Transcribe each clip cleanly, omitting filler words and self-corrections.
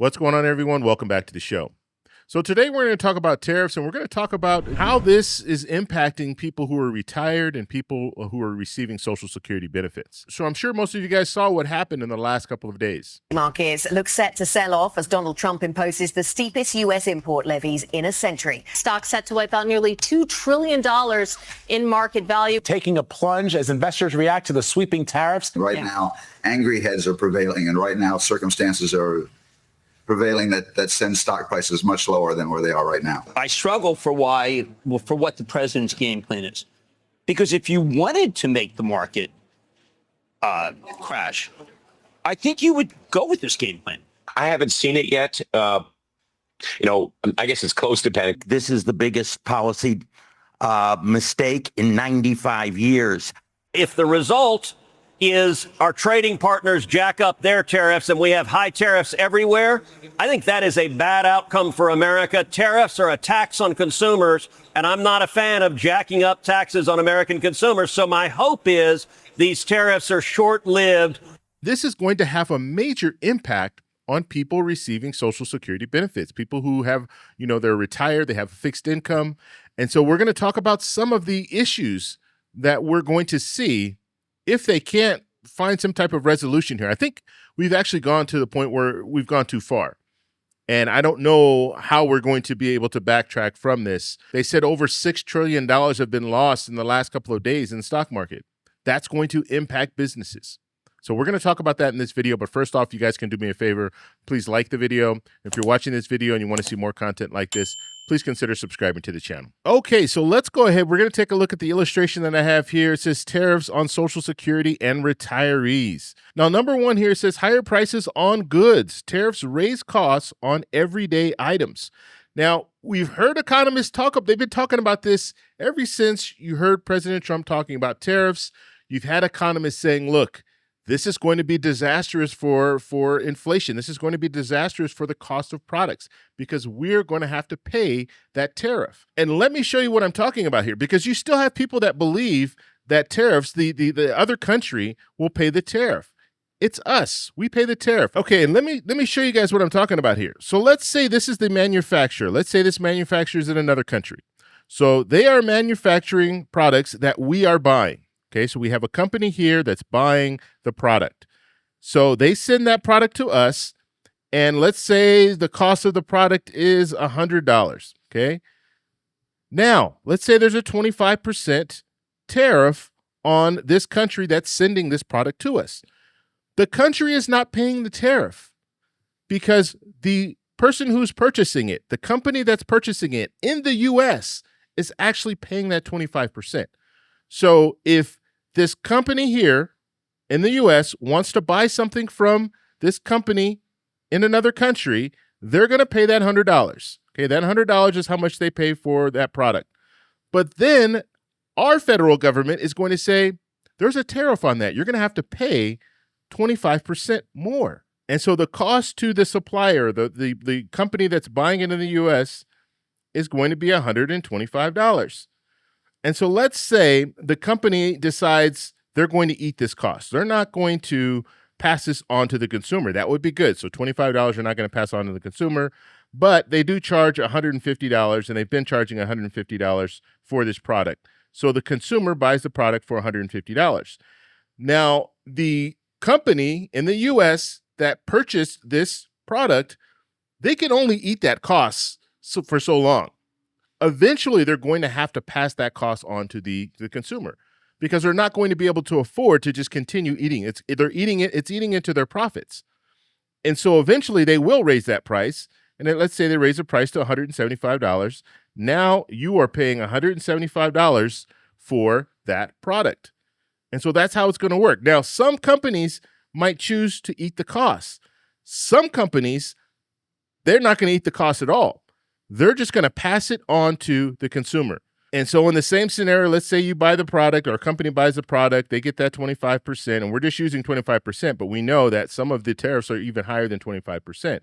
What's going on, everyone? Welcome back to the show. So today we're going to talk about tariffs, and we're going to talk about how this is impacting people who are retired and people who are receiving Social Security benefits. So I'm sure most of you guys saw what happened in the last couple of days. Markets look set to sell off as Donald Trump imposes the steepest U.S. import levies in a century. Stocks set to wipe out nearly $2 trillion in market value. Taking a plunge as investors react to the sweeping tariffs. Right now, angry heads are prevailing, and right now circumstances are prevailing that sends stock prices much lower than where they are right now. I struggle for what the president's game plan is. Because if you wanted to make the market crash, I think you would go with this game plan. I haven't seen it yet. I guess it's close to panic. This is the biggest policy mistake in 95 years. If the result is our trading partners jack up their tariffs and we have high tariffs everywhere, I think that is a bad outcome for America. Tariffs are a tax on consumers, and I'm not a fan of jacking up taxes on American consumers. So my hope is these tariffs are short-lived. This is going to have a major impact on people receiving Social Security benefits, people who have, they're retired, they have a fixed income. And so we're going to talk about some of the issues that we're going to see if they can't find some type of resolution here. I think we've actually gone to the point where we've gone too far. And I don't know how we're going to be able to backtrack from this. They said over $6 trillion have been lost in the last couple of days in the stock market. That's going to impact businesses. So we're going to talk about that in this video. But first off, you guys can do me a favor. Please like the video. If you're watching this video and you want to see more content like this, please consider subscribing to the channel. Okay, so let's go ahead. We're going to take a look at the illustration that I have here. It says tariffs on Social Security and retirees. Now, number one here says higher prices on goods. Tariffs raise costs on everyday items. Now, we've heard economists they've been talking about this ever since you heard President Trump talking about tariffs. You've had economists saying, look, this is going to be disastrous for inflation. This is going to be disastrous for the cost of products because we're going to have to pay that tariff. And let me show you what I'm talking about here, because you still have people that believe that tariffs, the other country will pay the tariff. It's us. We pay the tariff. Okay, and let me show you guys what I'm talking about here. So let's say this is the manufacturer. Let's say this manufacturer is in another country. So they are manufacturing products that we are buying. Okay, so we have a company here that's buying the product. So they send that product to us, and let's say the cost of the product is $100, okay? Now, let's say there's a 25% tariff on this country that's sending this product to us. The country is not paying the tariff because the person who's purchasing it, the company that's purchasing it in the U.S. is actually paying that 25%. So if this company here in the U.S. wants to buy something from this company in another country, they're going to pay that $100. Okay, that $100 is how much they pay for that product. But then our federal government is going to say, there's a tariff on that. You're going to have to pay 25% more. And so the cost to the supplier, the company that's buying it in the U.S., is going to be $125. And so let's say the company decides they're going to eat this cost. They're not going to pass this on to the consumer. That would be good. So $25 are not going to pass on to the consumer, but they do charge $150, and they've been charging $150 for this product. So the consumer buys the product for $150. Now, the company in the U.S. that purchased this product, they can only eat that cost for so long. Eventually, they're going to have to pass that cost on to the consumer because they're not going to be able to afford to just continue eating. It's eating into their profits. And so eventually they will raise that price. And then let's say they raise the price to $175. Now you are paying $175 for that product. And so that's how it's going to work. Now, some companies might choose to eat the cost. Some companies, they're not going to eat the cost at all. They're just going to pass it on to the consumer. And so in the same scenario, let's say you buy the product or a company buys the product, they get that 25%, and we're just using 25%, but we know that some of the tariffs are even higher than 25%.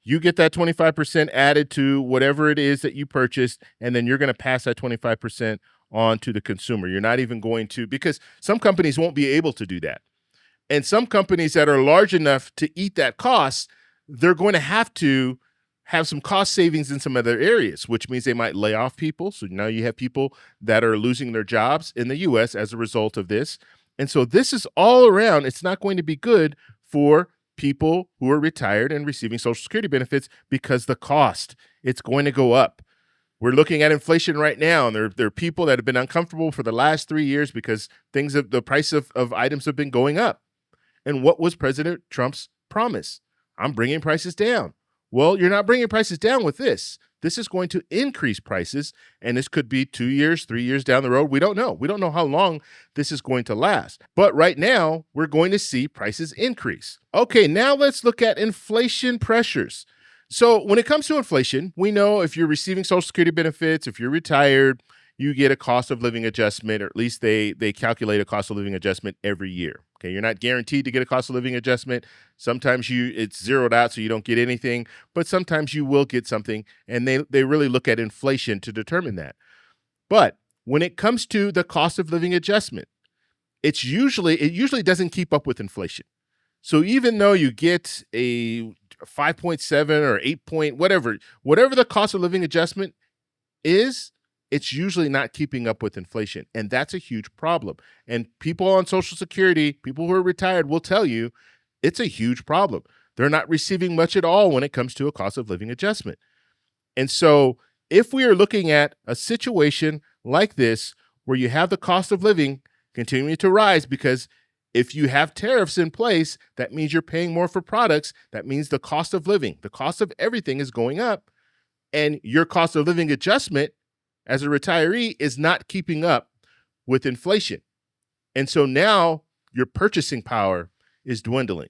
You get that 25% added to whatever it is that you purchased, and then you're going to pass that 25% on to the consumer. You're not even going to, because some companies won't be able to do that. And some companies that are large enough to eat that cost, they're going to have some cost savings in some other areas, which means they might lay off people. So now you have people that are losing their jobs in the U.S. as a result of this. And so this is all around. It's not going to be good for people who are retired and receiving Social Security benefits because the cost, it's going to go up. We're looking at inflation right now, and there are people that have been uncomfortable for the last 3 years because the price of items have been going up. And what was President Trump's promise? I'm bringing prices down. Well, you're not bringing prices down with this. This is going to increase prices, and this could be 2 years, 3 years down the road. We don't know. We don't know how long this is going to last. But right now, we're going to see prices increase. Okay, now let's look at inflation pressures. So when it comes to inflation, we know if you're receiving Social Security benefits, if you're retired, you get a cost of living adjustment, or at least they calculate a cost of living adjustment every year. Okay, you're not guaranteed to get a cost of living adjustment. Sometimes it's zeroed out, so you don't get anything, but sometimes you will get something, and they really look at inflation to determine that. But when it comes to the cost of living adjustment, it usually doesn't keep up with inflation. So even though you get a 5.7 or 8 point, whatever the cost of living adjustment is, it's usually not keeping up with inflation. And that's a huge problem. And people on Social Security, people who are retired will tell you it's a huge problem. They're not receiving much at all when it comes to a cost of living adjustment. And so if we are looking at a situation like this, where you have the cost of living continuing to rise, because if you have tariffs in place, that means you're paying more for products. That means the cost of living, the cost of everything is going up. And your cost of living adjustment as a retiree is not keeping up with inflation. And so now your purchasing power is dwindling.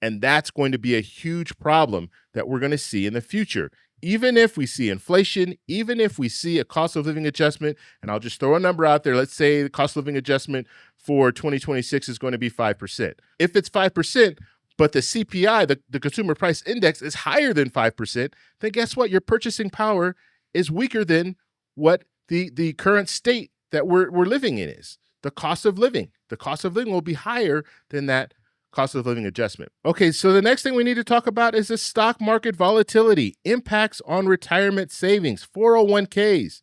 And that's going to be a huge problem that we're going to see in the future. Even if we see inflation, even if we see a cost of living adjustment, and I'll just throw a number out there. Let's say the cost of living adjustment for 2026 is going to be 5%. If it's 5%, but the CPI, the Consumer Price Index, is higher than 5%, then guess what? Your purchasing power is weaker than what the current state that we're living in is. The cost of living will be higher than that cost of living adjustment. Okay, so the next thing we need to talk about is the stock market volatility, impacts on retirement savings, 401ks.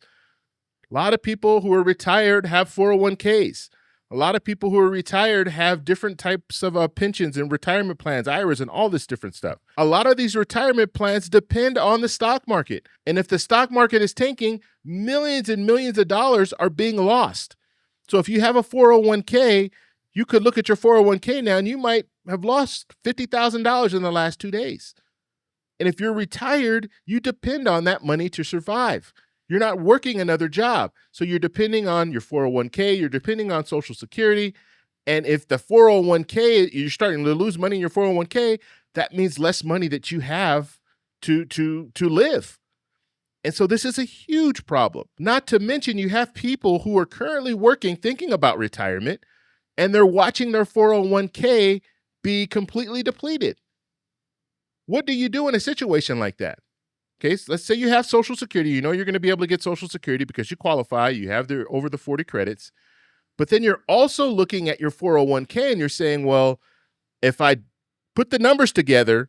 A lot of people who are retired have 401ks. A lot of people who are retired have different types of pensions and retirement plans, IRAs, and all this different stuff. A lot of these retirement plans depend on the stock market. And if the stock market is tanking, millions and millions of dollars are being lost. So if you have a 401k, you could look at your 401k now and you might have lost $50,000 in the last 2 days. And if you're retired, you depend on that money to survive. You're not working another job. So you're depending on your 401k, you're depending on Social Security. And if the 401k, you're starting to lose money in your 401k, that means less money that you have to live. And so this is a huge problem. Not to mention you have people who are currently working, thinking about retirement, and they're watching their 401k be completely depleted. What do you do in a situation like that? Okay, so let's say you have Social Security. You know you're going to be able to get Social Security because you qualify. You have over the 40 credits. But then you're also looking at your 401k and you're saying, well, if I put the numbers together,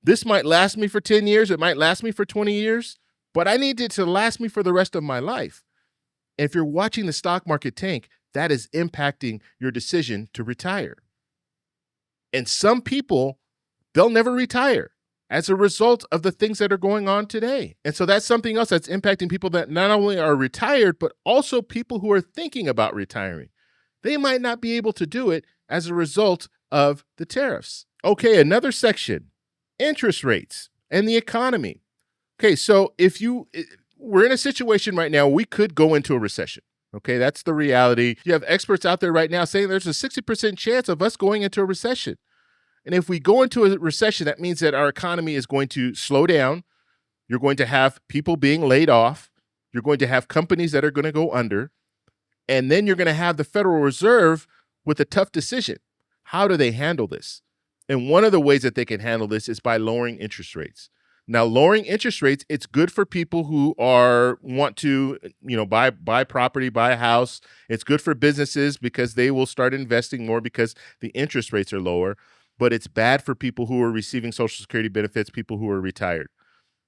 this might last me for 10 years. It might last me for 20 years. But I need it to last me for the rest of my life. And if you're watching the stock market tank, that is impacting your decision to retire. And some people, they'll never retire as a result of the things that are going on today. And so that's something else that's impacting people that not only are retired, but also people who are thinking about retiring. They might not be able to do it as a result of the tariffs. Okay, another section, interest rates and the economy. Okay, so we're in a situation right now, we could go into a recession. Okay, that's the reality. You have experts out there right now saying there's a 60% chance of us going into a recession. And if we go into a recession, that means that our economy is going to slow down. You're going to have people being laid off. You're going to have companies that are going to go under. And then you're going to have the Federal Reserve with a tough decision. How do they handle this? And one of the ways that they can handle this is by lowering interest rates. Now, lowering interest rates, it's good for people who want to, buy property, buy a house. It's good for businesses because they will start investing more because the interest rates are lower. but it's bad for people who are receiving Social Security benefits, people who are retired.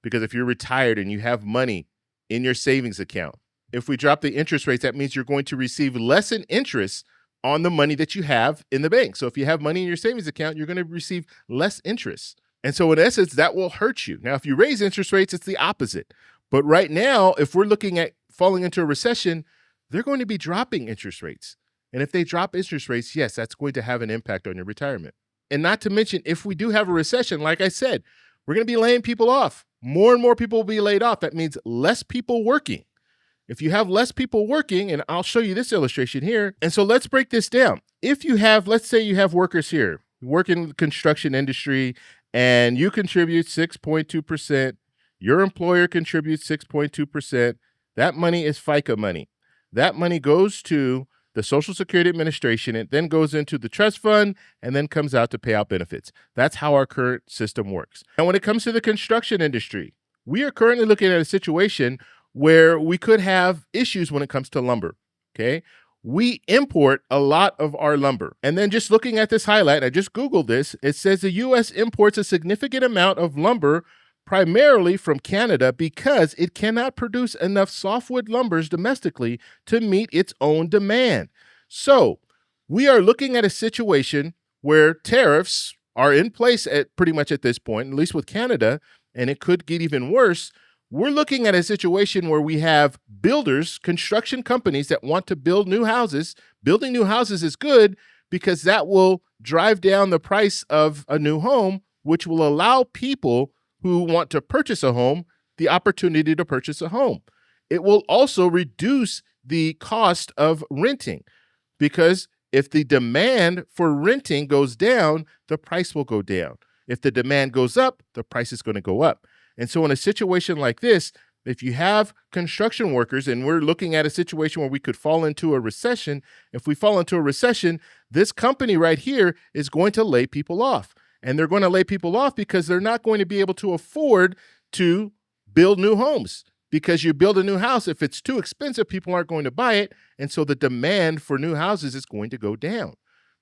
Because if you're retired and you have money in your savings account, if we drop the interest rates, that means you're going to receive less in interest on the money that you have in the bank. So if you have money in your savings account, you're going to receive less interest. And so in essence, that will hurt you. Now, if you raise interest rates, it's the opposite. But right now, if we're looking at falling into a recession, they're going to be dropping interest rates. And if they drop interest rates, yes, that's going to have an impact on your retirement. And not to mention, if we do have a recession, like I said, we're going to be laying people off. More and more people will be laid off. That means less people working. If you have less people working, and I'll show you this illustration here. And so let's break this down. If you have, let's say you have workers here, work in the construction industry, and you contribute 6.2%, your employer contributes 6.2%, that money is FICA money. That money goes to the Social Security Administration, it then goes into the trust fund, and then comes out to pay out benefits. That's how our current system works. And when it comes to the construction industry, we are currently looking at a situation where we could have issues when it comes to lumber, okay? We import a lot of our lumber. And then just looking at this highlight, I just Googled this, it says the U.S. imports a significant amount of lumber primarily from Canada because it cannot produce enough softwood lumbers domestically to meet its own demand. So we are looking at a situation where tariffs are in place at pretty much at this point, at least with Canada, and it could get even worse. We're looking at a situation where we have builders, construction companies that want to build new houses. Building new houses is good because that will drive down the price of a new home, which will allow people who want to purchase a home the opportunity to purchase a home. It will also reduce the cost of renting because if the demand for renting goes down, the price will go down. If the demand goes up, the price is going to go up. And so in a situation like this, if you have construction workers, and we're looking at a situation where we could fall into a recession, if we fall into a recession, this company right here is going to lay people off. And they're going to lay people off because they're not going to be able to afford to build new homes. Because you build a new house, if it's too expensive, people aren't going to buy it. And so the demand for new houses is going to go down.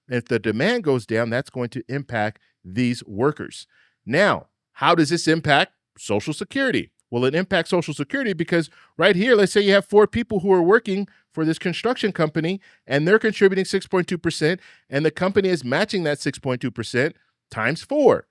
And if the demand goes down, that's going to impact these workers. Now, how does this impact Social Security? Well, it impacts Social Security because right here, let's say you have 4 people who are working for this construction company and they're contributing 6.2%, and the company is matching that 6.2% times 4.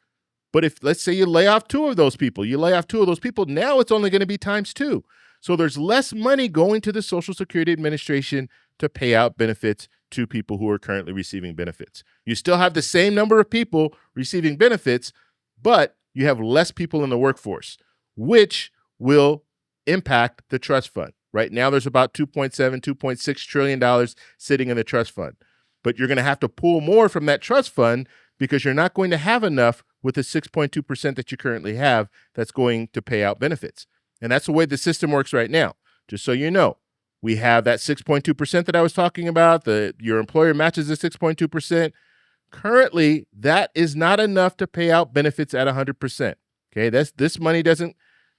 But if, let's say you lay off 2 of those people, now it's only going to be times 2. So there's less money going to the Social Security Administration to pay out benefits to people who are currently receiving benefits. You still have the same number of people receiving benefits, but you have less people in the workforce, which will impact the trust fund. Right now, there's about $2.6 trillion sitting in the trust fund. But you're going to have to pull more from that trust fund because you're not going to have enough with the 6.2% that you currently have that's going to pay out benefits. And that's the way the system works right now. Just so you know, we have that 6.2% that I was talking about. Your employer matches the 6.2%. Currently, that is not enough to pay out benefits at 100%. Okay, this money doesn't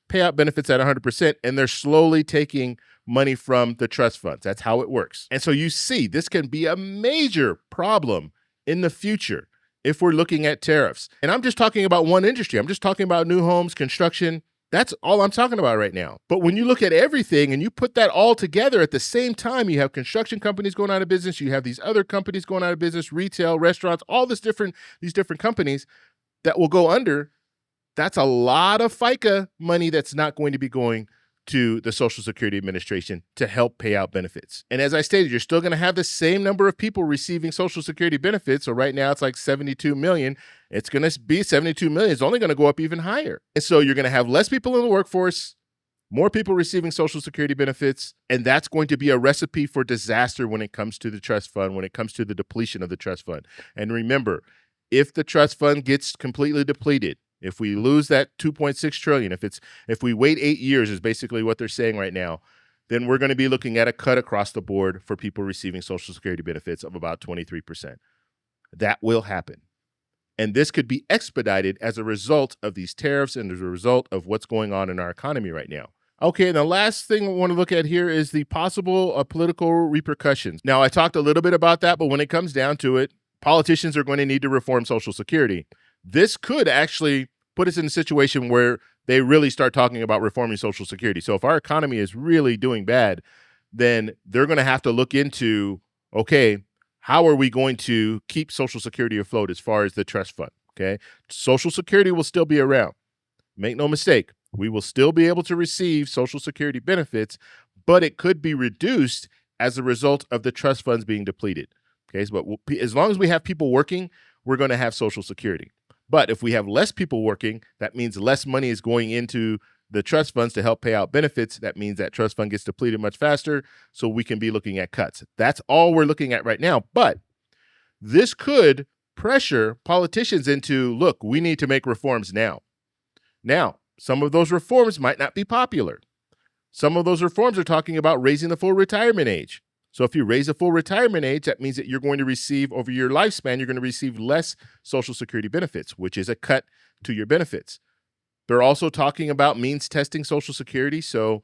pay out benefits at 100%, and they're slowly taking money from the trust funds. That's how it works. And so you see, this can be a major problem in the future if we're looking at tariffs. And I'm just talking about one industry. I'm just talking about new homes, construction. That's all I'm talking about right now. But when you look at everything and you put that all together at the same time, you have construction companies going out of business, you have these other companies going out of business, retail, restaurants, all these different companies that will go under. That's a lot of FICA money that's not going to be going to the Social Security Administration to help pay out benefits. And as I stated, you're still going to have the same number of people receiving Social Security benefits. So right now it's like 72 million. It's going to be 72 million. It's only going to go up even higher. And so you're going to have less people in the workforce, more people receiving Social Security benefits, and that's going to be a recipe for disaster when it comes to the trust fund, when it comes to the depletion of the trust fund. And remember, if the trust fund gets completely depleted, if we lose that 2.6 trillion, if we wait 8 years is basically what they're saying right now, then we're going to be looking at a cut across the board for people receiving Social Security benefits of about 23%. That will happen. And this could be expedited as a result of these tariffs and as a result of what's going on in our economy right now. Okay, and the last thing we want to look at here is the possible political repercussions. Now, I talked a little bit about that, but when it comes down to it, politicians are going to need to reform Social Security. This could actually put us in a situation where they really start talking about reforming Social Security. So if our economy is really doing bad, then they're going to have to look into, okay, how are we going to keep Social Security afloat as far as the trust fund? Okay, Social Security will still be around. Make no mistake, we will still be able to receive Social Security benefits, but it could be reduced as a result of the trust funds being depleted. Okay, but as long as we have people working, we're going to have Social Security. But if we have less people working, that means less money is going into the trust funds to help pay out benefits. That means that trust fund gets depleted much faster, so we can be looking at cuts. That's all we're looking at right now. But this could pressure politicians into, look, we need to make reforms now. Now, some of those reforms might not be popular. Some of those reforms are talking about raising the full retirement age. So if you raise the full retirement age, that means that you're going to receive, over your lifespan, you're going to receive less Social Security benefits, which is a cut to your benefits. They're also talking about means testing Social Security. So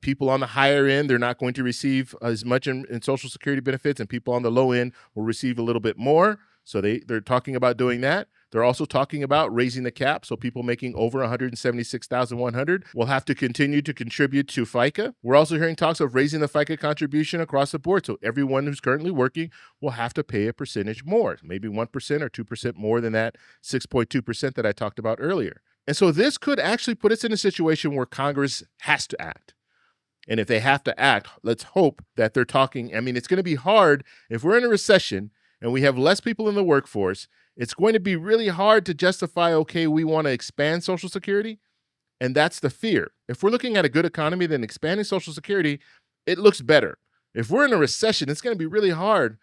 people on the higher end, they're not going to receive as much in Social Security benefits, and people on the low end will receive a little bit more. So they're talking about doing that. They're also talking about raising the cap. So people making over $176,100 will have to continue to contribute to FICA. We're also hearing talks of raising the FICA contribution across the board. So everyone who's currently working will have to pay a percentage more, maybe 1% or 2% more than that 6.2% that I talked about earlier. And so this could actually put us in a situation where Congress has to act. And if they have to act, let's hope that they're talking. I mean, it's going to be hard if we're in a recession and we have less people in the workforce. It's going to be really hard to justify, okay, we want to expand Social Security. And that's the fear. If we're looking at a good economy, then expanding Social Security, it looks better. If we're in a recession, it's going to be really hard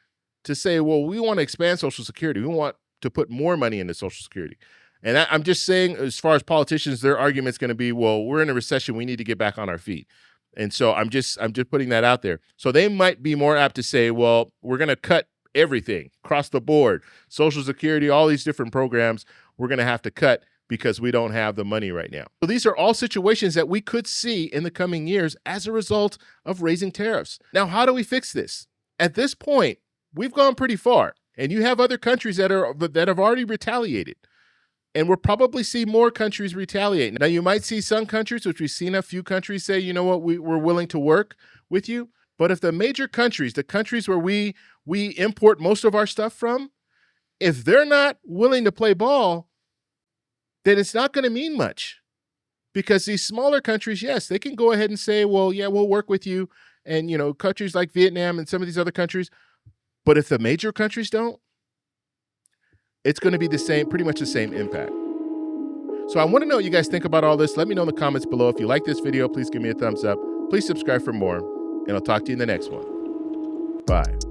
to say, well, we want to expand Social Security. We want to put more money into Social Security. And I'm just saying, as far as politicians, their argument's going to be, well, we're in a recession. We need to get back on our feet. And so I'm just putting that out there. So they might be more apt to say, well, we're going to cut everything across the board, Social Security, all these different programs, we're going to have to cut because we don't have the money right now. So these are all situations that we could see in the coming years as a result of raising tariffs. Now, how do we fix this? At this point, we've gone pretty far, and you have other countries that have already retaliated. And we'll probably see more countries retaliate. Now, you might see some countries, which we've seen a few countries say, you know what, we're willing to work with you. But if the major countries, the countries where we import most of our stuff from, if they're not willing to play ball, then it's not going to mean much. Because these smaller countries, yes, they can go ahead and say, well, yeah, we'll work with you. And, you know, countries like Vietnam and some of these other countries. But if the major countries don't, it's going to be the same, pretty much the same impact. So I want to know what you guys think about all this. Let me know in the comments below. If you like this video, please give me a thumbs up. Please subscribe for more, and I'll talk to you in the next one. Bye.